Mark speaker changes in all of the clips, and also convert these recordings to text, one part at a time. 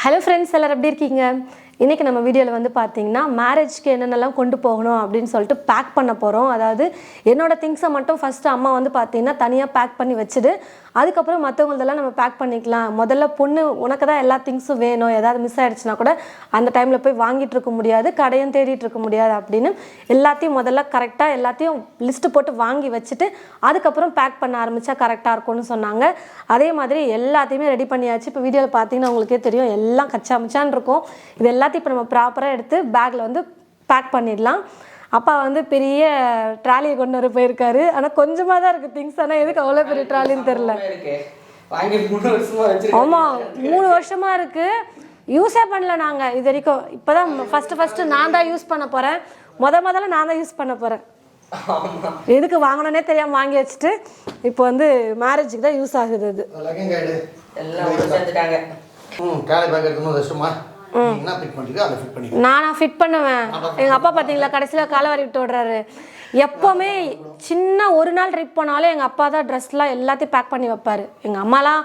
Speaker 1: Hello friends, எல்லாரும் எப்படி இருக்கீங்க? இன்றைக்கி நம்ம வீடியோவில் வந்து பார்த்திங்கன்னா மேரேஜ்க்கு என்னென்னலாம் கொண்டு போகணும் அப்படின்னு சொல்லிட்டு பேக் பண்ண போகிறோம். அதாவது என்னோடய திங்ஸை மட்டும் ஃபஸ்ட்டு அம்மா வந்து பார்த்திங்கன்னா தனியாக பேக் பண்ணி வச்சுட்டு அதுக்கப்புறம் மற்றவங்களதெல்லாம் நம்ம பேக் பண்ணிக்கலாம். முதல்ல பொண்ணு உனக்கு தான் எல்லா திங்ஸும் வேணும், ஏதாவது மிஸ் ஆகிடுச்சுன்னா கூட அந்த டைமில் போய் வாங்கிட்டு இருக்க முடியாது, கடையும் தேடிட்டு இருக்க முடியாது அப்படின்னு எல்லாத்தையும் முதல்ல கரெக்டாக எல்லாத்தையும் லிஸ்ட்டு போட்டு வாங்கி வச்சுட்டு அதுக்கப்புறம் பேக் பண்ண ஆரம்பித்தா கரெக்டாக இருக்கும்னு சொன்னாங்க. அதே மாதிரி எல்லாத்தையுமே ரெடி பண்ணியாச்சு. இப்போ வீடியோவில் பார்த்தீங்கன்னா உங்களுக்கே தெரியும், எல்லாம் கச்சாமிச்சான் இருக்கும். இது எல்லாத்தையும் இப்போ நம்ம ப்ராப்பராக எடுத்து பேக்கில் வந்து பேக் பண்ணிடலாம். அப்பா வந்து பெரிய ட்ராலியை கொண்டு வர போயிருக்காரு. ஆனால் கொஞ்சமாக தான் இருக்குது திங்ஸ். ஆனால் எதுக்கு அவ்வளோ பெரிய ட்ராலின்னு தெரில. ஆமாம், 3 வருஷமாக இருக்குது, யூஸே பண்ணல நாங்கள் இது வரைக்கும். இப்போ தான் ஃபஸ்ட்டு நான் தான் யூஸ் பண்ண போகிறேன். முதல்ல நான் தான் யூஸ் பண்ண போகிறேன். எதுக்கு வாங்கணுன்னே தெரியாமல் வாங்கி வச்சுட்டு இப்போ வந்து மேரேஜுக்கு தான் யூஸ் ஆகுது. அது நானா ஃபிட் பண்ணுவேன். எங்கள் அப்பா பார்த்தீங்களா கடைசியில் காலை வாரி விட்டு விடுறாரு. எப்போவுமே சின்ன ஒரு நாள் ட்ரிப் போனாலும் எங்கள் அப்பா தான் ட்ரெஸ்லாம் எல்லாத்தையும் பேக் பண்ணி வைப்பார். எங்கள் அம்மாலாம்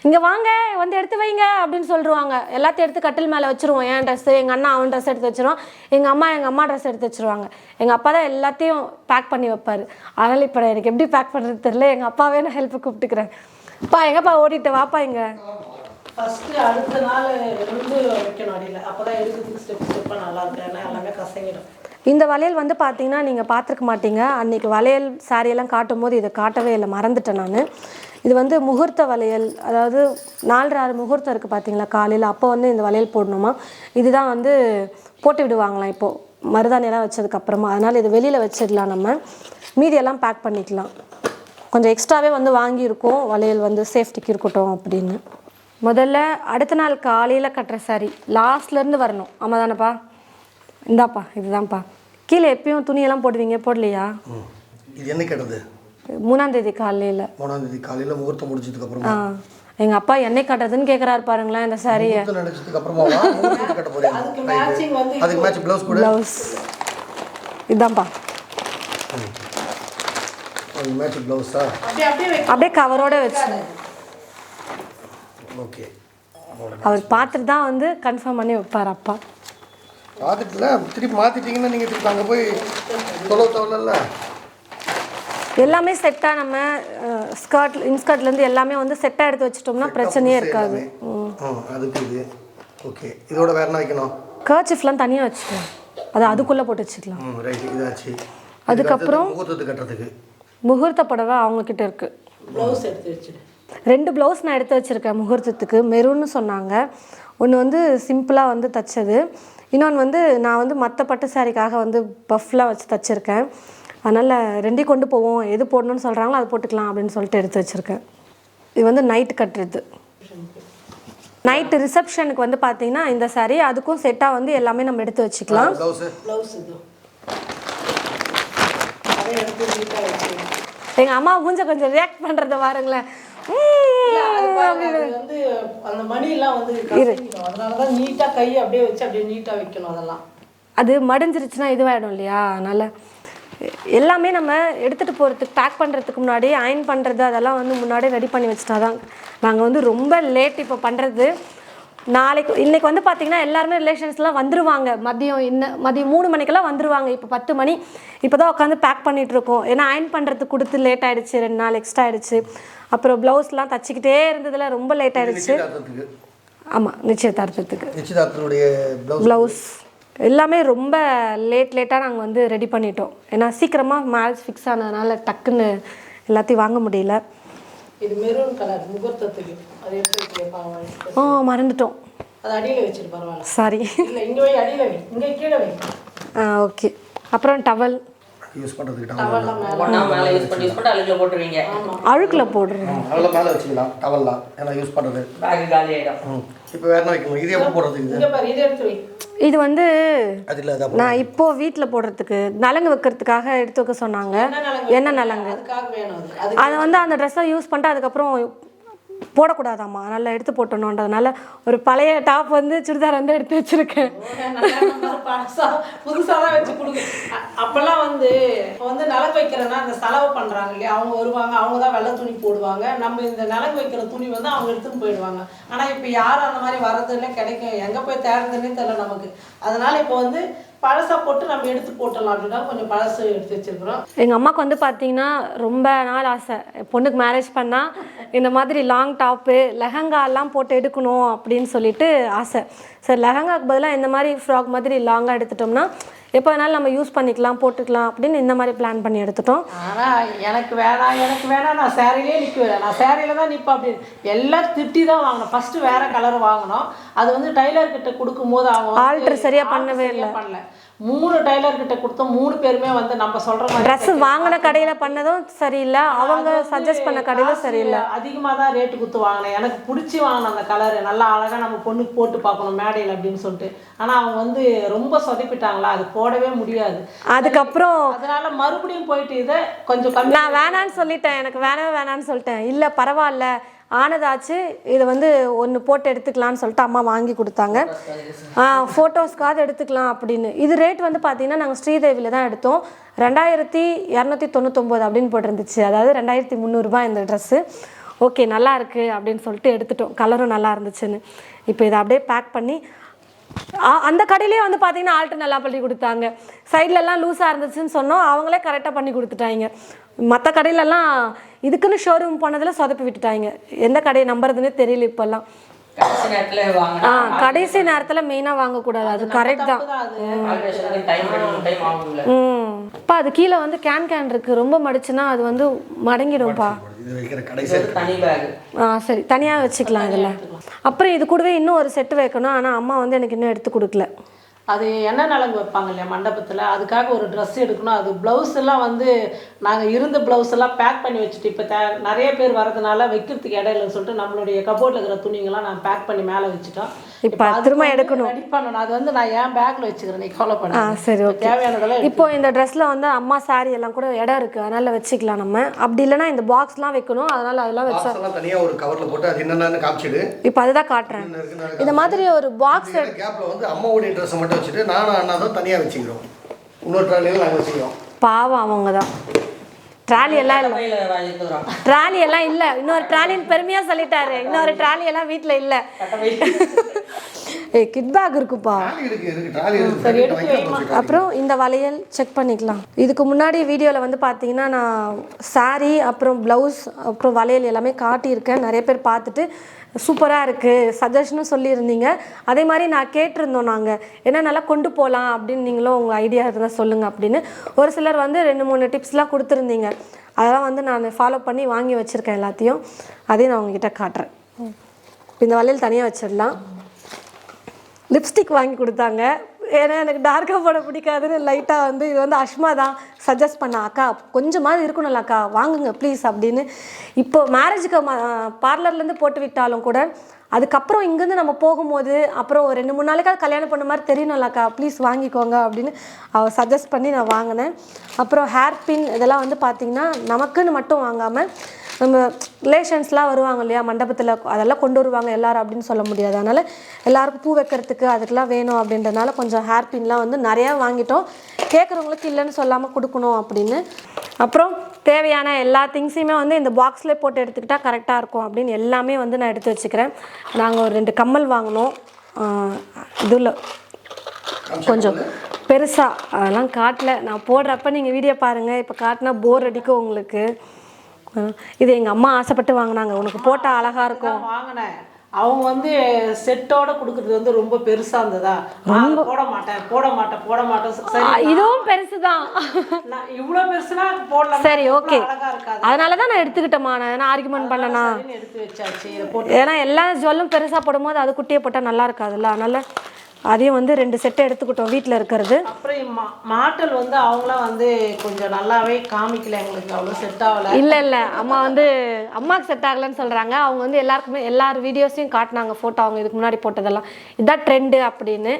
Speaker 1: இங்கே வாங்க வந்து எடுத்து வைங்க அப்படின்னு சொல்லிடுவாங்க. எல்லாத்தையும் எடுத்து கட்டில் மேலே வச்சுருவோம். என் ட்ரெஸ்ஸு, எங்கள் அண்ணா அவன் ட்ரெஸ் எடுத்து வச்சுருவான், எங்கள் அம்மா ட்ரெஸ் எடுத்து வச்சுருவாங்க. எங்கள் அப்பா தான் எல்லாத்தையும் பேக் பண்ணி வைப்பார். அதனால் இப்போ எனக்கு எப்படி பேக் பண்ணுறது தெரியல. எங்கள் அப்பாவே நான் ஹெல்ப்பு கூப்பிட்டுக்கிறேன். அப்பா எங்கப்பா ஓடிட்டு வாப்பா. இங்கே
Speaker 2: ஃபஸ்ட்டு அடுத்த நாள் இருந்து வைக்கணும் அடியில். அப்போ தான் எடுக்கிறதுக்கு ஸ்டெப்பாக நல்லா இருக்கு. ஏன்னா எல்லாமே கசங்கிடும்.
Speaker 1: இந்த வளையல் வந்து பார்த்தீங்கன்னா நீங்கள் பார்த்துருக்க மாட்டீங்க. அன்றைக்கி வளையல் சாரியெல்லாம் காட்டும் போது இதை காட்டவே இல்லை, மறந்துட்டேன் நான். இது வந்து முகூர்த்த வளையல். அதாவது 4-6 முகூர்த்தம் இருக்குது பார்த்தீங்களா காலையில். அப்போ வந்து இந்த வளையல் போடணுமா. இதுதான் வந்து போட்டு விடுவாங்களாம் இப்போது மருதாணியெல்லாம் வச்சதுக்கப்புறமா. அதனால் இது வெளியில் வச்சிடலாம், நம்ம மீதியெல்லாம் பேக் பண்ணிக்கலாம். கொஞ்சம் எக்ஸ்ட்ராவே வந்து வாங்கியிருக்கோம் வளையல் வந்து சேஃப்டிக்கு இருக்கட்டும் அப்படின்னு. முதல்ல அடுத்த நாள் காலையில் கட்டுற சாரி லாஸ்ட்லேருந்து வரணும். ஆமாம் தானேப்பா? இந்தாப்பா இதுதான்ப்பா. கீழே எப்பயும் துணியெல்லாம் போடுவீங்க, போடலையா?
Speaker 3: இது என்ன கேட்டது?
Speaker 1: 3ஆம் தேதி காலையில்.
Speaker 3: 3ஆம் தேதி காலையில் முகூர்த்தம் முடிச்சதுக்கு அப்புறமா
Speaker 1: எங்கள் அப்பா என்னை கட்டுறதுன்னு கேட்குறாரு பாருங்களேன். இந்த சாரியை
Speaker 3: நினச்சதுக்கு அப்புறமா கட்ட போகிறேன்.
Speaker 2: அதுக்கு மேட்சிங் வந்து
Speaker 3: அதுக்கு மேட்ச் ப்ளவுஸ் கூட.
Speaker 1: ப்ளவுஸ் இதான்ப்பா.
Speaker 3: அது மேட்ச் ப்ளவுஸா
Speaker 1: அப்படியே கவரோட வச்சு.
Speaker 3: ஓகே,
Speaker 1: அவர் பார்த்துட்டு தான் வந்து கன்ஃபார்ம் பண்ணி வைப்பார் அப்பா.
Speaker 3: பார்த்துட்டுல திருப்பி மாற்றிட்டிங்கன்னா நீங்கள் திருப்பி அங்கே போய் தொலைல
Speaker 1: எல்லாமே செட்டாக நம்ம இன்ஸ்கர்ட்லேருந்து எல்லாமே வந்து செட்டாக எடுத்து வச்சிட்டோம்னா பிரச்சனையே இருக்காது.
Speaker 3: அதுக்கு இது ஓகே. இதோட வேறு என்ன வைக்கணும்?
Speaker 1: கர்ச்சிஃப்லாம் தனியாக வச்சுக்கலாம், அது அதுக்குள்ளே போட்டு வச்சுக்கலாம்.
Speaker 3: ரைட், இதாச்சு.
Speaker 1: அதுக்கப்புறம்
Speaker 3: முகூர்த்தத்துக்கு கட்டுறதுக்கு
Speaker 1: முகூர்த்த புடவை அவங்கக்கிட்ட இருக்குது.
Speaker 2: ப்ளவுஸ் எடுத்து வச்சுடு.
Speaker 1: 2 ப்ளவுஸ் நான் எடுத்து வச்சுருக்கேன் முகூர்த்தத்துக்கு. மெரூன்னு சொன்னாங்க. ஒன்று வந்து சிம்பிளாக வந்து தைச்சது, இன்னொன்று வந்து நான் வந்து மற்ற பட்டு சாரிக்காக வந்து பஃப்லாம் வச்சு தைச்சிருக்கேன். அதனால் 2 கொண்டு போவோம், எது போடணும்னு சொல்கிறாங்களோ அது போட்டுக்கலாம் அப்படின்னு சொல்லிட்டு எடுத்து வச்சுருக்கேன். இது வந்து நைட்டு கட்டுறது. நைட்டு ரிசப்ஷனுக்கு வந்து பார்த்தீங்கன்னா இந்த சாரி அதுக்கும் செட்டாக வந்து எல்லாமே நம்ம எடுத்து வச்சுக்கலாம்.
Speaker 2: ப்ளவுஸ் இது
Speaker 1: எங்கள் அம்மா கொஞ்சம் ரியாக்ட் பண்ணுறத பாருங்களேன்.
Speaker 2: வந்து அந்த மணிலாம் வந்து அதனால தான் நீட்டாக கையை அப்படியே வச்சு அப்படியே நீட்டாக வைக்கணும். அதெல்லாம்
Speaker 1: அது மடிஞ்சிருச்சுன்னா இதுவாகிடும் இல்லையா. அதனால் எல்லாமே நம்ம எடுத்துகிட்டு போகிறதுக்கு பேக் பண்ணுறதுக்கு முன்னாடி அயன் பண்ணுறது அதெல்லாம் வந்து முன்னாடியே ரெடி பண்ணி வச்சுட்டா தான். நாங்கள் வந்து ரொம்ப லேட் இப்போ பண்ணுறது. இன்றைக்கி வந்து பார்த்திங்கன்னா எல்லாருமே ரிலேஷன்ஸ்லாம் வந்துடுவாங்க. மதியம் 3 மணிக்கெல்லாம் வந்துடுவாங்க. இப்போ 10 மணி இப்போ தான் உட்காந்து பேக் பண்ணிகிட்ருக்கோம். ஏன்னா அயன் பண்ணுறதுக்கு கொடுத்து லேட் ஆகிடுச்சு, 2 நாள் எக்ஸ்ட்ரா ஆகிடுச்சு. அப்புறம் ப்ளவுஸ்லாம் தச்சிக்கிட்டே இருந்ததில் ரொம்ப லேட் ஆகிடுச்சு. ஆமாம், நிச்சயதார்த்தத்துக்கு ப்ளவுஸ் எல்லாமே ரொம்ப லேட்டாக நாங்கள் வந்து ரெடி பண்ணிட்டோம். ஏன்னா சீக்கிரமாக மேரேஜ் ஃபிக்ஸ் ஆனதுனால டக்குன்னு எல்லாத்தையும் வாங்க முடியல.
Speaker 2: இது மெரூன் கலர் முகூர்த்தத்துக்கு. அது எடுத்து
Speaker 1: மறந்துட்டோம்.
Speaker 2: அது அடியில் வச்சுட்டு பரவாயில்ல.
Speaker 1: சாரி,
Speaker 2: இல்லை இங்கே வை, அடியில் வை, இங்கே கீழே வை.
Speaker 1: ஓகே. அப்புறம் டவல்
Speaker 3: யூஸ் பண்ணுறதுக்கு
Speaker 2: மேலே யூஸ் பண்ணி அழுக்கில் போட்டுருவீங்க.
Speaker 1: அழுக்கில் போடுறோம்,
Speaker 3: அதில் மேலே வச்சுக்கலாம் டவல்லாம். ஏன்னா யூஸ் பண்ணுறது
Speaker 2: பேக் காலி ஆகிடும்.
Speaker 3: இப்போ வேறு என்ன வைக்கணும்? இது எப்படி போடுறதுக்கு?
Speaker 2: இதை எடுத்து வை.
Speaker 1: இது வந்து நான் இப்போது வீட்டில் போடுறதுக்கு நலங்கு வைக்கிறதுக்காக எடுத்து வைக்க சொன்னாங்க. என்ன நலங்கு? அதை வந்து அந்த ட்ரெஸ்ஸை யூஸ் பண்ணிட்டு அதுக்கப்புறம் போடக்கூடாதாம்மா, நல்லா எடுத்து போட்டணுன்றதுனால ஒரு பழைய டாப் வந்து சுடிதார் வந்து எடுத்து வச்சுருக்கேன்.
Speaker 2: புதுசாக தான் வச்சு கொடுங்க. அப்போல்லாம் வந்து இப்போ வந்து நலங்கு வைக்கிறேன்னா அந்த செலவு பண்ணுறாங்க இல்லையா, அவங்க வருவாங்க, அவங்க தான் வெள்ளை துணி போடுவாங்க, நம்ம இந்த நலங்கு வைக்கிற துணி வந்து அவங்க எடுத்துன்னு போயிடுவாங்க. ஆனால் இப்போ யாரும் அந்த மாதிரி வர்றதுன்னு கிடைக்கும், எங்கே போய் தேடுறதுன்னே தெரியல நமக்கு. அதனால் இப்போ வந்து பழசா போட்டு நம்ம எடுத்து போட்டலாம் அப்படின்னா கொஞ்சம் பழசு எடுத்து வச்சிருக்கிறோம்.
Speaker 1: எங்கள் அம்மாவுக்கு வந்து பார்த்தீங்கன்னா ரொம்ப நாள் ஆசை, பொண்ணுக்கு மேரேஜ் பண்ணால் இந்த மாதிரி லாங் டாப்பு லெஹங்காலாம் போட்டு எடுக்கணும் அப்படின்னு சொல்லிட்டு ஆசை. சரி, லெஹங்காக்கு பதிலாக இந்த மாதிரி ஃப்ராக் மாதிரி லாங்காக எடுத்துட்டோம்னா எப்போ வேணாலும் நம்ம யூஸ் பண்ணிக்கலாம், போட்டுக்கலாம் அப்படின்னு இந்த மாதிரி பிளான் பண்ணி எடுத்துட்டோம்.
Speaker 2: ஆனால் எனக்கு வேணாம் நான் சேரீலே நிற்குவேன், நான் சேரீல தான் நிற்பேன் அப்படின்னு எல்லாம் திட்டி தான் வாங்கினோம். ஃபஸ்ட்டு வேறு கலர் வாங்கினோம், அது வந்து டைலர்கிட்ட கொடுக்கும்போது அவங்க
Speaker 1: ஆல்ட்ரு சரியாக பண்ணவே இல்லை.
Speaker 2: பண்ணல, 3 டைலர்கிட்ட கொடுத்தோம், 3 பேருமே வந்து நம்ம சொல்கிற மாதிரி
Speaker 1: ட்ரெஸ் வாங்கின கடையில் பண்ணதும் சரியில்லை, அவங்க சஜஸ்ட் பண்ண கடையிலும் சரியில்லை.
Speaker 2: அதிகமாக தான் ரேட்டு கொடுத்து வாங்கினேன். எனக்கு பிடிச்சி வாங்கினேன் அந்த கலரு, நல்லா அழகாக நம்ம பொண்ணுக்கு போட்டு பார்க்கணும் மேடையில் அப்படின்னு சொல்லிட்டு. ஆனால் அவங்க வந்து ரொம்ப சொதப்பிட்டாங்களா, அது போடவே முடியாது.
Speaker 1: அதுக்கப்புறம்
Speaker 2: அதனால மறுபடியும் போயிட்டு இதை கொஞ்சம் கம்மி
Speaker 1: நான் வேணான்னு சொல்லிட்டேன், எனக்கு வேணான்னு சொல்லிட்டேன். இல்லை பரவாயில்ல ஆனதாச்சு, இதை வந்து ஒன்று போட்டு எடுத்துக்கலான்னு சொல்லிட்டு அம்மா வாங்கி கொடுத்தாங்க. ஃபோட்டோஸ்க்காவது எடுத்துக்கலாம் அப்படின்னு. இது ரேட் வந்து பார்த்தீங்கன்னா நாங்கள் ஸ்ரீதேவியில் தான் எடுத்தோம், 2299 அப்படின்னு போட்டிருந்துச்சு, அதாவது 2300 இந்த ட்ரெஸ்ஸு. ஓகே நல்லா இருக்குது அப்படின்னு சொல்லிட்டு எடுத்துட்டோம், கலரும் நல்லா இருந்துச்சுன்னு. இப்போ இதை அப்படியே பேக் பண்ணி அந்த கடையிலே வந்து பார்த்தீங்கன்னா ஆல்ட்ரு நல்லா பண்ணி கொடுத்தாங்க. சைட்லலாம் லூஸாக இருந்துச்சுன்னு சொன்னோம், அவங்களே கரெக்டாக பண்ணி கொடுத்துட்டாங்க. மற்ற கடையிலலாம் இதுக்குன்னு ஷோரூம் போனதில் சொதப்பி விட்டுட்டாங்க, எந்த கடையை நம்புறதுன்னே தெரியல இப்போல்லாம். கடைசி நேரத்தில் மெயினாக வாங்கக்கூடாது, அது கரெக்ட் தான். இப்போ அது கீழே வந்து கேன் இருக்குது, ரொம்ப மடிச்சுன்னா அது வந்து மடங்கிடும்ப்பா. சரி தனியாக வச்சுக்கலாம் இதில். அப்புறம் இது கூடவே இன்னும் ஒரு செட்டு வைக்கணும், ஆனால் அம்மா வந்து எனக்கு இன்னும் எடுத்து கொடுக்கல.
Speaker 2: அது என்ன நலங்கு வைப்பாங்க இல்லையா மண்டபத்தில், அதுக்காக ஒரு ட்ரெஸ் எடுக்கணும். அது ப்ளவுஸ் எல்லாம் வந்து நாங்கள் இருந்த ப்ளவுஸ் எல்லாம் பேக் பண்ணி வச்சுட்டு இப்போ நிறைய பேர் வரதுனால வைக்கிறதுக்கு இடம் இல்லைன்னு சொல்லிட்டு நம்மளுடைய கபோர்டில் இருக்கிற துணிங்கெல்லாம் நான் பேக் பண்ணி மேலே வச்சுட்டோம்.
Speaker 1: இப்போ திரும்ப எடுக்கணும்,
Speaker 2: ரெடி பண்ணணும். அது வந்து நான் ஏன் பேக்கில் வச்சுக்கிறேன், நீ கவலை பண்ண.
Speaker 1: சரி ஓகே.
Speaker 2: தேவையானதெல்லாம்
Speaker 1: இப்போ இந்த ட்ரெஸ்ஸில் வந்து அம்மா சாரி எல்லாம் கூட இடம் இருக்குது, அதனால் வச்சுக்கலாம் நம்ம. அப்படி இல்லைனா இந்த பாக்ஸ்லாம் வைக்கணும், அதனால் அதெல்லாம் வச்சா
Speaker 3: தனியாக ஒரு கவரில் போட்டு அது என்னென்னு காமிச்சிடு.
Speaker 1: இப்போ அதுதான் காட்டுறேன். இந்த மாதிரி ஒரு பாக்ஸ்
Speaker 3: கேப்பில் வந்து அம்மாவுடைய ட்ரெஸ்ஸை மட்டும் வச்சுட்டு நானும் அண்ணா தான் தனியாக வச்சுக்கிறோம், இன்னொரு ட்ராலியில் நாங்கள் வச்சுக்கிறோம்.
Speaker 1: பாவம் அவங்க தான். ட்ராலி எல்லாம் இல்லை, இன்னொரு ட்ராலின்னு பெருமையாக சொல்லிட்டாரு, இன்னொரு ட்ராலி எல்லாம் வீட்டில் இல்லை. கிட் பேக் இருக்குப்பா. அப்புறம் இந்த வளையல் செக் பண்ணிக்கலாம். இதுக்கு முன்னாடி வீடியோவில் வந்து பார்த்தீங்கன்னா நான் சாரீ அப்புறம் ப்ளவுஸ் அப்புறம் வளையல் எல்லாமே காட்டியிருக்கேன், நிறைய பேர் பார்த்துட்டு சூப்பராக இருக்குது சஜஷனும் சொல்லியிருந்தீங்க. அதே மாதிரி நான் கேட்டிருந்தோம், நாங்கள் என்னென்னலாம் கொண்டு போகலாம் அப்படின்னு, நீங்களும் உங்கள் ஐடியா இருந்தால் சொல்லுங்கள் அப்படின்னு. ஒரு சிலர் வந்து 2-3 டிப்ஸ்லாம் கொடுத்துருந்தீங்க, அதெல்லாம் வந்து நான் ஃபாலோ பண்ணி வாங்கி வச்சுருக்கேன் எல்லாத்தையும், அதையும் நான் உங்ககிட்ட காட்டுறேன். இந்த வளையல் தனியாக வச்சிடலாம். லிப்ஸ்டிக் வாங்கி கொடுத்தாங்க, ஏன்னா எனக்கு டார்க்காக போட பிடிக்காதுன்னு லைட்டாக வந்து இது வந்து அஷ்மா தான் சஜஸ்ட் பண்ண, அக்கா கொஞ்சமாவது இருக்கணும்ல அக்கா வாங்குங்க ப்ளீஸ் அப்படின்னு. இப்போ மேரேஜுக்கு பார்லர்லேருந்து போட்டு விட்டாலும் கூட அதுக்கப்புறம் இங்கேருந்து நம்ம போகும்போது அப்புறம் ஒரு 2-3 நாளைக்காவது கல்யாணம் பண்ண மாதிரி தெரியணும்லக்கா ப்ளீஸ் வாங்கிக்கோங்க அப்படின்னு அவள் சஜஸ்ட் பண்ணி நான் வாங்கினேன். அப்புறம் ஹேர் பின் இதெல்லாம் வந்து பார்த்திங்கன்னா நமக்குன்னு மட்டும் வாங்காமல் நம்ம ரிலேஷன்ஸ்லாம் வருவாங்க இல்லையா மண்டபத்தில், அதெல்லாம் கொண்டு வருவாங்க எல்லோரும் அப்படின்னு சொல்ல முடியாது, அதனால் எல்லாருக்கும் பூ வைக்கிறதுக்கு அதுக்கெலாம் வேணும் அப்படின்றதுனால கொஞ்சம் ஹேர் பின்லாம் வந்து நிறையா வாங்கிட்டோம், கேட்குறவங்களுக்கு இல்லைன்னு சொல்லாமல் கொடுக்கணும் அப்படின்னு. அப்புறம் தேவையான எல்லா திங்ஸையுமே வந்து இந்த பாக்ஸ்லேயே போட்டு எடுத்துக்கிட்டால் கரெக்டாக இருக்கும் அப்படின்னு எல்லாமே வந்து நான் எடுத்து வச்சுக்கிறேன். நாங்கள் ஒரு 2 கம்மல் வாங்கினோம், இதில் கொஞ்சம் பெருசாக, அதெல்லாம் காட்டல, நான் போடுறப்ப நீங்கள் வீடியோ பாருங்கள், இப்போ காட்டினா போர் அடிக்கும் உங்களுக்கு. இது எங்கள் அம்மா ஆசைப்பட்டு வாங்கினாங்க, உனக்கு போட்டால் அழகாக இருக்கும்
Speaker 2: வாங்கினேன். அவங்க வந்து செட்டோட கொடுக்குறது வந்து ரொம்ப பெருசாக இருந்ததா, ரொம்ப போட மாட்டேன். சரி
Speaker 1: இதுவும் பெருசு தான்,
Speaker 2: இவ்வளோ பெருசுனா போடலாம்.
Speaker 1: சரி ஓகே, அதனால தான் நான் எடுத்துக்கிட்டேம்மா, நான் ஆர்குமெண்ட் பண்ணனா
Speaker 2: எடுத்து வச்சாச்சு.
Speaker 1: ஏன்னா எல்லா ஜுவல்லும் பெருசாக போடும்போது அது குட்டியை போட்டால் நல்லா இருக்காதுல்ல, அதனால் அதையும் வந்து 2 செட்டை எடுத்துக்கிட்டோம் வீட்டில் இருக்கிறது.
Speaker 2: அப்புறம் மாட்டல் வந்து அவங்களாம் வந்து கொஞ்சம் நல்லாவே காமிக்கல, எங்களுக்கு அவ்வளோ செட் ஆகலை.
Speaker 1: இல்லை அம்மா வந்து அம்மாவுக்கு செட் ஆகலைன்னு சொல்கிறாங்க. அவங்க வந்து எல்லாருக்குமே எல்லார் வீடியோஸையும் காட்டினாங்க ஃபோட்டோ, அவங்க இதுக்கு முன்னாடி போட்டதெல்லாம் இதான் ட்ரெண்டு அப்படின்னு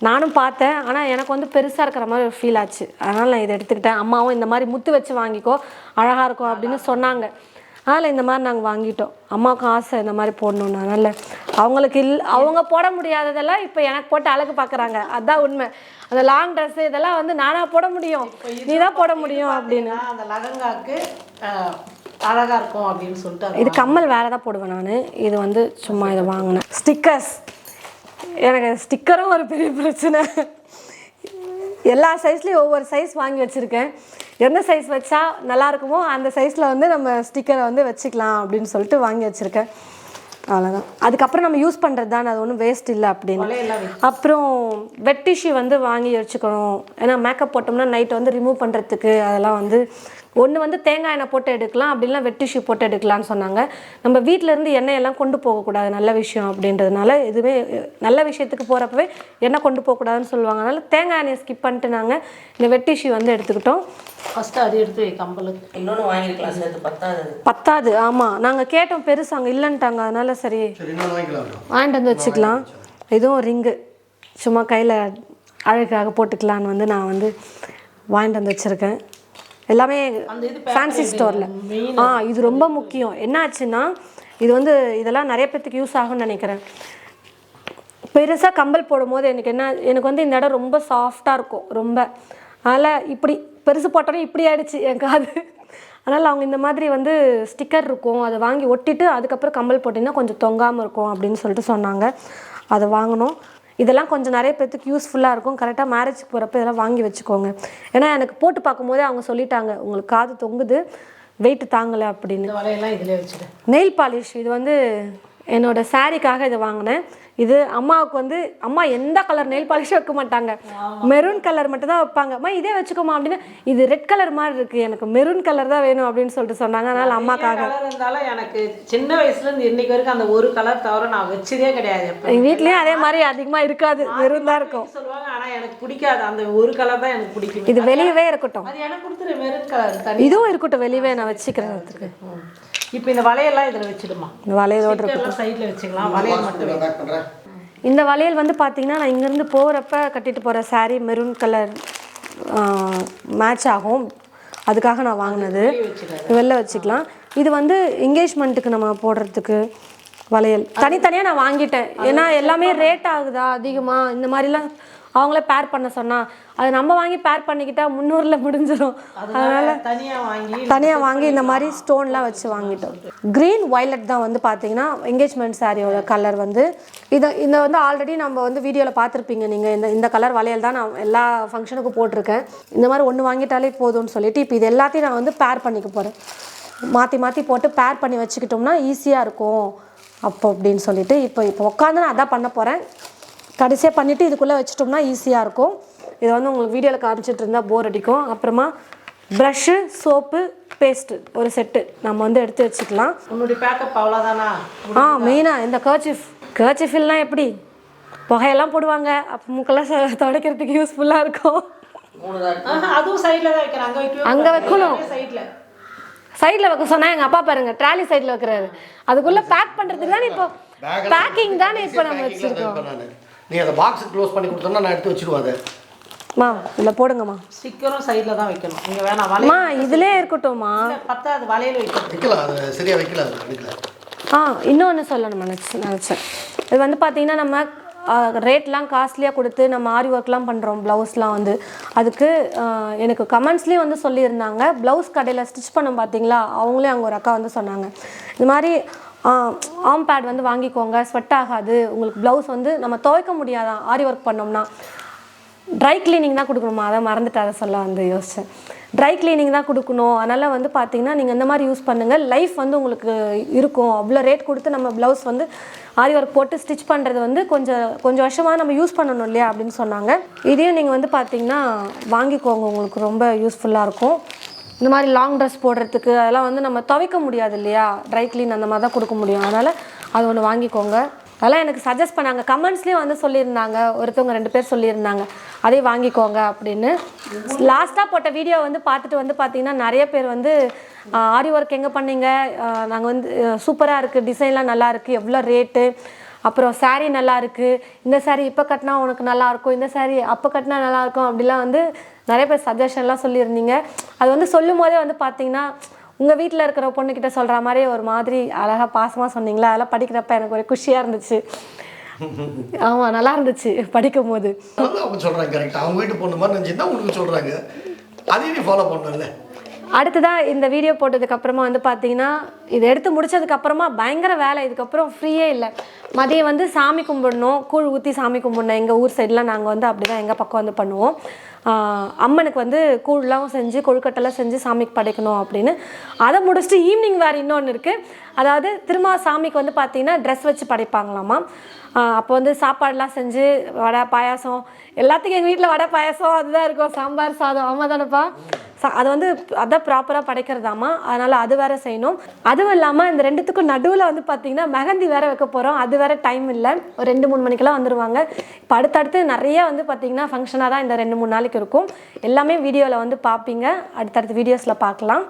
Speaker 1: நானும் பார்த்தேன். ஆனால் எனக்கு வந்து பெருசாக இருக்கிற மாதிரி ஒரு ஃபீல் ஆச்சு, அதனால் நான் இதை எடுத்துக்கிட்டேன். அம்மாவும் இந்த மாதிரி முத்து வச்சு வாங்கிக்கோ அழகாக இருக்கும் அப்படின்னு சொன்னாங்க. அதனால் இந்த மாதிரி நாங்கள் வாங்கிட்டோம். அம்மாவுக்கும் ஆசை இந்த மாதிரி போடணுன்னு. அதனால் அவங்களுக்கு அவங்க போட முடியாததெல்லாம் இப்போ எனக்கு போட்டு அழகு பார்க்குறாங்க. அதுதான் உண்மை. அந்த லாங் ட்ரெஸ்ஸு இதெல்லாம் வந்து நானாக போட முடியும், நீ தான் போட முடியும் அப்படின்னு.
Speaker 2: அந்த லெஹங்காக்கு அழகாக இருக்கும் அப்படின்னு சொல்லிட்டு.
Speaker 1: இது கம்மல் வேறு தான் போடுவேன் நான். இது வந்து சும்மா இதை வாங்கினேன். ஸ்டிக்கர்ஸ், எனக்கு ஸ்டிக்கரும் ஒரு பெரிய பிரச்சனை. எல்லா சைஸ்லேயும் ஒவ்வொரு சைஸ் வாங்கி வச்சுருக்கேன். எந்த சைஸ் வச்சா நல்லா இருக்குமோ அந்த சைஸில் வந்து நம்ம ஸ்டிக்கரை வந்து வச்சுக்கலாம் அப்படின்னு சொல்லிட்டு வாங்கி வச்சுருக்கேன். அவ்வளோதான். அதுக்கப்புறம் நம்ம யூஸ் பண்ணுறது தான், அது ஒன்றும் வேஸ்ட் இல்லை அப்படின்னு. அப்புறம் வெட் டிஷ்யூ வந்து வாங்கி வச்சுக்கணும். ஏன்னா மேக்கப் போட்டோம்னா நைட் வந்து ரிமூவ் பண்ணுறதுக்கு அதெல்லாம் வந்து ஒன்று வந்து தேங்காய் எண்ணெய் போட்டு எடுக்கலாம், அப்படின்னா வெட் டிஷ்யூ போட்டு எடுக்கலான்னு சொன்னாங்க. நம்ம வீட்டிலேருந்து எண்ணெயெல்லாம் கொண்டு போகக்கூடாது, நல்ல விஷயம் அப்படின்றதுனால எதுவுமே நல்ல விஷயத்துக்கு போகிறப்பவே எண்ணெய் கொண்டு போகக்கூடாதுன்னு சொல்லுவாங்க. அதனால் தேங்காய் எண்ணெயை ஸ்கிப் பண்ணிட்டு நாங்கள் இந்த வெட் டிஷ்யூ வந்து எடுத்துக்கிட்டோம்.
Speaker 2: ஃபஸ்ட்டு அது எடுத்து கம்பலுக்கு
Speaker 4: இன்னொன்று வாங்கிருக்கலாம், சேர்த்து
Speaker 1: பத்தாது. ஆமாம், நாங்கள் கேட்டோம் பெருசு, அங்கே இல்லைன்ட்டாங்க. அதனால சரி வாங்கிட்டு வந்து வச்சுக்கலாம். இதுவும் ரிங்கு சும்மா கையில் அழகாக போட்டுக்கலான்னு வந்து நான் வந்து வாங்கிட்டு வந்து வச்சுருக்கேன். எல்லாமே ஃபேன்சி ஸ்டோரில். இது ரொம்ப முக்கியம். என்னாச்சுன்னா இது வந்து இதெல்லாம் நிறைய பேர்த்துக்கு யூஸ் ஆகும்னு நினைக்கிறேன். பெருசாக கம்பல் போடும்போது எனக்கு வந்து இந்த இடம் ரொம்ப சாஃப்டாக இருக்கும் ரொம்ப. அதனால் இப்படி பெருசு போட்டோன்னே இப்படி ஆகிடுச்சு என் காது. அதனால் அவங்க இந்த மாதிரி வந்து ஸ்டிக்கர் இருக்கும், அதை வாங்கி ஒட்டிட்டு அதுக்கப்புறம் கம்பல் போட்டிங்கன்னா கொஞ்சம் தொங்காமல் இருக்கும் அப்படின்னு சொல்லிட்டு சொன்னாங்க. அதை வாங்கினோம். இதெல்லாம் கொஞ்சம் நிறைய பேர்த்துக்கு யூஸ்ஃபுல்லாக இருக்கும். கரெக்டாக மேரேஜுக்கு போகிறப்ப இதெல்லாம் வாங்கி வச்சுக்கோங்க. ஏன்னா எனக்கு போட்டு பார்க்கும்போதே அவங்க சொல்லிட்டாங்க, உங்களுக்கு காது தொங்குது, வெயிட் தாங்கலை அப்படின்னு. நெயில் பாலிஷ் இது வந்து என்னோட சாரீக்காக இதை வாங்கினேன். இது அம்மாவுக்கு வந்து அம்மா எந்த கலர் நெயில் பாலிஷும் வைக்க மாட்டாங்க, மெரூன் கலர் மட்டும் தான் வைப்பாங்க. அம்மா இதே வச்சுக்கோமா அப்படின்னா, இது ரெட் கலர் மாதிரி இருக்குது, எனக்கு மெரூன் கலர் தான் வேணும் அப்படின்னு சொல்லிட்டு சொன்னாங்க. அதனால் அம்மாக்காக
Speaker 2: இருந்தாலும் எனக்கு சின்ன வயசுலேருந்து இன்னைக்கு வரைக்கும் அந்த ஒரு கலர் தவிர நான் வச்சதே கிடையாது.
Speaker 1: எங்கள் வீட்லேயும் அதே மாதிரி அதிகமாக இருக்காது, மெரூன் தான் இருக்கும்
Speaker 2: சொல்லுவாங்க. ஆனால் எனக்கு பிடிக்காது, அந்த ஒரு கலர் தான் எனக்கு பிடிக்கும்.
Speaker 1: இது வெளியவே இருக்கட்டும்,
Speaker 2: அது எனக்கு கொடுத்துரு மெரூன் கலர்.
Speaker 1: இதுவும் இருக்கட்டும் வெளியவே, நான் வச்சுக்கிறதுக்கு.
Speaker 2: இப்போ இந்த வளையெல்லாம் இதில் வச்சுடுமா,
Speaker 1: இந்த வளையலோடு இருக்கட்டும்,
Speaker 2: சைடில் வச்சுக்கலாம். வளையல் மட்டும்.
Speaker 1: இந்த வளையல் வந்து பார்த்திங்கன்னா நான் இங்கேருந்து போகிறப்ப கட்டிட்டு போகிற சாரீ மெரூன் கலர் மேட்ச் ஆகும், அதுக்காக நான் வாங்கினது. வெளில வச்சுக்கலாம். இது வந்து என்கேஜ்மெண்ட்டுக்கு நம்ம போடுறதுக்கு வளையல் தனித்தனியாக நான் வாங்கிட்டேன். ஏன்னா எல்லாமே ரேட் ஆகுதா அதிகமாக, இந்த மாதிரிலாம் அவங்களே பேர் பண்ண சொன்னால் அது நம்ம வாங்கி பேர் பண்ணிக்கிட்டா 300ல் முடிஞ்சிடும். அதனால் தனியாக வாங்கி இந்த மாதிரி ஸ்டோன்லாம் வச்சு வாங்கிட்டோம். க்ரீன் வயலட் தான் வந்து பார்த்திங்கன்னா என்கேஜ்மெண்ட் சாரியோட கலர் வந்து. இந்த வந்து ஆல்ரெடி நம்ம வந்து வீடியோவில் பார்த்துருப்பீங்க நீங்கள். இந்த கலர் வளையல் தான் நான் எல்லா ஃபங்க்ஷனுக்கும் போட்டிருக்கேன். இந்த மாதிரி ஒன்று வாங்கிட்டாலே போதும்னு சொல்லிட்டு இப்போ இது எல்லாத்தையும் நான் வந்து பேர் பண்ணிக்க போகிறேன். மாற்றி மாற்றி போட்டு பேர் பண்ணி வச்சுக்கிட்டோம்னா ஈஸியாக இருக்கும் அப்போ அப்படின்னு சொல்லிட்டு இப்போ உட்காந்து நான் அதான் பண்ண போகிறேன். கடைசியாக பண்ணிவிட்டு இதுக்குள்ளே வச்சிட்டோம்னா ஈஸியாக இருக்கும். இதை வந்து உங்களுக்கு வீடியோவில் காமிச்சிட்டு இருந்தால் போர் அடிக்கும். அப்புறமா ப்ரஷ்ஷு, சோப்பு, பேஸ்ட்டு ஒரு செட்டு நம்ம வந்து எடுத்து வச்சுக்கலாம்.
Speaker 2: உன்னுடைய பேக்கப் அவ்வளோதானா?
Speaker 1: மெயினாக இந்த கர்ச்சிஃபில்லாம் எப்படி புகையெல்லாம் போடுவாங்க, அப்போ மூக்கெல்லாம் துடைக்கிறதுக்கு யூஸ்ஃபுல்லாக இருக்கும்.
Speaker 2: அதுவும் சைடில் தான் வைக்கிறேன்,
Speaker 1: அங்கே வைக்கணும். சைடில் வைக்க சொன்னால் எங்கள் அப்பா பாருங்க ட்ராலி சைடில் வைக்கிறாரு. அதுக்குள்ளே பேக் பண்ணுறதுக்கு தானே இப்போ பேக்கிங் தானே இப்போ நம்ம வச்சுருக்கோம்.
Speaker 3: நீ அதை பாக்ஸ் க்ளோஸ் பண்ணி கொடுத்தோம்னா நான் எடுத்து வச்சுடுவேன். அதை
Speaker 1: இதில் போடுங்கம்மா.
Speaker 2: ஸ்டிக்கரும் சைடில் தான் வைக்கணும். நீங்கள் வேணாம் வளையல்
Speaker 1: இதிலே இருக்கட்டும்மா,
Speaker 2: பத்தாது வளையல்
Speaker 3: வைக்கலாம். அது சரியாக வைக்கல, அது எடுக்கல.
Speaker 1: இன்னொன்று சொல்லணும் நினச்சேன். இது வந்து பார்த்திங்கன்னா நம்ம ரேட்லாம் காஸ்ட்லியாக கொடுத்து நம்ம ஆரி ஒர்க்லாம் பண்ணுறோம். ப்ளவுஸ்லாம் வந்து அதுக்கு எனக்கு கமெண்ட்ஸ்லேயும் வந்து சொல்லியிருந்தாங்க. ப்ளவுஸ் கடையில் ஸ்டிச் பண்ண பார்த்தீங்களா, அவங்களே அங்கே ஒரு அக்கா வந்து சொன்னாங்க, இந்த மாதிரி ஆம் பேட் வந்து வாங்கிக்கோங்க, ஸ்வெட் ஆகாது, உங்களுக்கு ப்ளவுஸ் வந்து நம்ம துவைக்க முடியாதான் ஆரி ஒர்க் பண்ணோம்னா. ட்ரை கிளீனிங் தான் கொடுக்கணுமா, அதை மறந்துட்டு அதை சொல்ல வந்து யோசித்தேன். ட்ரை கிளீனிங் தான் கொடுக்கணும். அதனால் வந்து பார்த்திங்கன்னா நீங்கள் இந்த மாதிரி யூஸ் பண்ணுங்கள், லைஃப் வந்து உங்களுக்கு இருக்கும். அவ்வளோ ரேட் கொடுத்து நம்ம ப்ளவுஸ் வந்து ஆரி ஒர்க் போட்டு ஸ்டிச் பண்ணுறது வந்து கொஞ்சம் வருஷமாக நம்ம யூஸ் பண்ணணும் இல்லையா அப்படின்னு சொன்னாங்க. இதையும் நீங்கள் வந்து பார்த்திங்கன்னா வாங்கிக்கோங்க, உங்களுக்கு ரொம்ப யூஸ்ஃபுல்லாக இருக்கும். இந்த மாதிரி லாங் ட்ரெஸ் போடுறதுக்கு அதெல்லாம் வந்து நம்ம துவைக்க முடியாது இல்லையா, ட்ரை க்ளீன் அந்த மாதிரி தான் கொடுக்க முடியும். அதனால் அது ஒன்று வாங்கிக்கோங்க. அதெல்லாம் எனக்கு சஜஸ்ட் பண்ணாங்க. கமெண்ட்ஸ்லேயும் வந்து சொல்லியிருந்தாங்க, ஒருத்தவங்க 2 பேர் சொல்லியிருந்தாங்க அதே வாங்கிக்கோங்க அப்படின்னு. லாஸ்ட்டாக போட்ட வீடியோ வந்து பார்த்துட்டு வந்து பார்த்திங்கன்னா நிறைய பேர் வந்து ஆரி ஒர்க் எங்கே பண்ணீங்க, நாங்கள் வந்து சூப்பராக இருக்குது, டிசைன்லாம் நல்லா இருக்குது, எவ்வளோ ரேட்டு, அப்புறம் சாரீ நல்லா இருக்குது, இந்த சாரீ இப்போ கட்டினா உனக்கு நல்லாயிருக்கும், இந்த சாரீ அப்போ கட்டினா நல்லாயிருக்கும் அப்படிலாம் வந்து நிறைய பேர் சஜஷன்லாம் சொல்லியிருந்தீங்க. அது வந்து சொல்லும் போதே வந்து பார்த்திங்கன்னா உங்கள் வீட்டில் இருக்கிற பொண்ணுக்கிட்ட சொல்கிற மாதிரி ஒரு மாதிரி அழகாக பாசமாக சொன்னீங்களா, அதெல்லாம் படிக்கிறப்ப எனக்கு ஒரு குஷியாக இருந்துச்சு. ஆமாம், நல்லா இருந்துச்சு படிக்கும் போது.
Speaker 3: அவங்க சொல்கிறாங்க கரெக்டாக, அவங்க வீட்டு பொண்ணு மாதிரி நினச்சி தான் உங்களுக்கு சொல்கிறாங்க, அதையும் நீ ஃபாலோ பண்ணல.
Speaker 1: அடுத்ததாக இந்த வீடியோ போட்டதுக்கப்புறமா வந்து பார்த்தீங்கன்னா, இதை எடுத்து முடிச்சதுக்கப்புறமா பயங்கர வேலை. இதுக்கப்புறம் ஃப்ரீயே இல்லை. மதியம் வந்து சாமி கும்பிடணும், கூழ் ஊற்றி சாமி கும்பிடணும். எங்கள் ஊர் சைடெலாம் நாங்கள் வந்து அப்படி தான் எங்கள் பக்கம் வந்து பண்ணுவோம். அம்மனுக்கு வந்து கூழ்லாம் செஞ்சு கொழுக்கட்டெல்லாம் செஞ்சு சாமிக்கு படைக்கணும் அப்படின்னு. அதை முடிச்சுட்டு ஈவினிங் வேறு இன்னொன்று இருக்குது. அதாவது திரும்ப சாமிக்கு வந்து பார்த்திங்கன்னா ட்ரெஸ் வச்சு படைப்பாங்களாமா. அப்போ வந்து சாப்பாடெலாம் செஞ்சு வடை பாயாசம் எல்லாத்துக்கும் எங்கள் வீட்டில் வடை பாயாசம் அதுதான் இருக்கும், சாம்பார் சாதம். ஆமாம் தானேப்பா? அது வந்து அதான் ப்ராப்பராக படைக்கிறதாமா. அதனால் அது வேறு செய்யணும். அதுவும் இல்லாமல் இந்த ரெண்டுத்துக்கும் நடுவில் வந்து பார்த்திங்கன்னா மெஹந்தி வேறு வைக்க போகிறோம். அது வேறு டைம் இல்லை, ஒரு 2-3 மணிக்கெல்லாம் வந்துடுவாங்க. இப்போ அடுத்தடுத்து நிறைய வந்து பார்த்திங்கன்னா ஃபங்க்ஷனாக தான் இந்த 2-3 நாளைக்கு இருக்கும். எல்லாமே வீடியோவில் வந்து பார்ப்பீங்க, அடுத்தடுத்த வீடியோஸில் பார்க்கலாம்.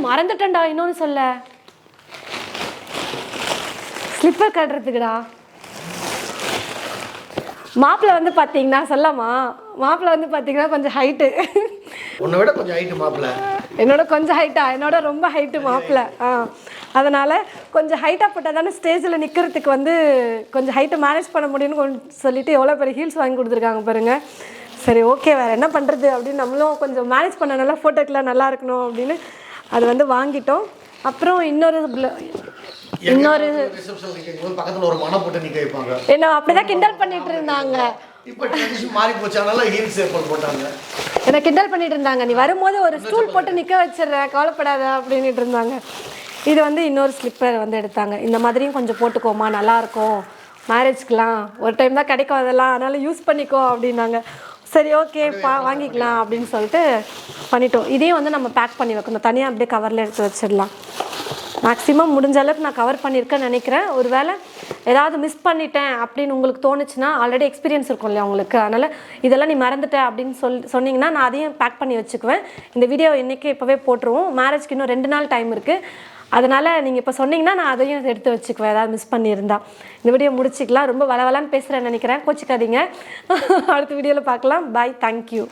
Speaker 1: மறந்துட்டேன்டா, இன்னொன்று சொல்ல, ஸ்லிப்பர் கட்டுறதுக்குடா. மாப்பிள்ளை வந்து பார்த்தீங்கன்னா சொல்லமா, மாப்பிள்ளை வந்து பார்த்தீங்கன்னா கொஞ்சம் ஹைட்டு.
Speaker 3: உன்னை விட கொஞ்சம் ஹைட்டு மாப்பிள்ளை.
Speaker 1: என்னோட கொஞ்சம் ஹைட்டா, என்னோட ரொம்ப ஹைட்டு மாப்பிள்ளை. அதனால் கொஞ்சம் ஹைட்டாக போட்டால் தானே ஸ்டேஜில் நிற்கிறதுக்கு வந்து கொஞ்சம் ஹைட்டை மேனேஜ் பண்ண முடியும்னு சொல்லிட்டு எவ்வளோ பெரிய ஹீல்ஸ் வாங்கி கொடுத்துருக்காங்க பாருங்கள். சரி ஓகே, வேறு என்ன பண்ணுறது அப்படின்னு நம்மளும் கொஞ்சம் மேனேஜ் பண்ண நல்லா ஃபோட்டோக்கெலாம் நல்லா இருக்கணும் அப்படின்னு அது வந்து வாங்கிட்டோம். அப்புறம் இன்னொரு
Speaker 3: பக்கத்துல ஒரு மன போட்டு நிக்க வைப்பாங்க.
Speaker 1: என்ன அப்படிதான் கிண்டல் பண்ணிட்டு இருந்தாங்க.
Speaker 3: இப்போ ட்ரெடிஷன் மாறி போச்சனால ஹீல்ஸ் ஏர்பாடு போட்டாங்க.
Speaker 1: என்ன கிண்டல் பண்ணிட்டு இருந்தாங்க, நீ வரும்போது ஒரு ஸ்டூல் போட்டு நிக்க வச்சிடுறேன் கவலைப்படாத அப்படின்ட்டு இருந்தாங்க. இது வந்து இன்னொரு ஸ்லிப்பர் வந்து எடுத்தாங்க. இந்த மாதிரியும் கொஞ்சம் போட்டுக்கோமா, நல்லா இருக்கும் மேரேஜ்க்குலாம், ஒரு டைம் தான் கிடைக்கும் அதெல்லாம், அதனால யூஸ் பண்ணிக்கோ அப்படின்னாங்க. சரி ஓகே வாங்கிக்கலாம் அப்படின்னு சொல்லிட்டு பண்ணிட்டோம். இதையும் வந்து நம்ம பேக் பண்ணி வைக்கணும், தனியாக அப்படியே கவரில் எடுத்து வச்சிடலாம். மேக்ஸிமம் முடிஞ்ச அளவுக்கு நான் கவர் பண்ணியிருக்கேன்னு நினைக்கிறேன். ஒரு வேளை ஏதாவது மிஸ் பண்ணிட்டேன் அப்படின்னு உங்களுக்கு தோணுச்சுன்னா, ஆல்ரெடி எக்ஸ்பீரியன்ஸ் இருக்கும் இல்லையா உங்களுக்கு, அதனால் இதெல்லாம் நீ மறந்துட்ட அப்படின்னு சொன்னீங்கன்னா நான் அதையும் பேக் பண்ணி வச்சுக்குவேன். இந்த வீடியோ இன்றைக்கி இப்போவே போட்டுருவோம். மேரேஜ்க்கு இன்னும் 2 நாள் டைம் இருக்குது. அதனால் நீங்கள் இப்போ சொன்னீங்கன்னா நான் அதையும் எடுத்து வச்சுக்குவேன், ஏதாவது மிஸ் பண்ணியிருந்தா. இந்த வீடியோ முடிச்சிக்கலாம். ரொம்ப வளவலான்னு பேசுகிறேன்னு நினைக்கிறேன், கோச்சிக்காதீங்க. அடுத்த வீடியோவில் பார்க்கலாம். பாய், தேங்க்யூ.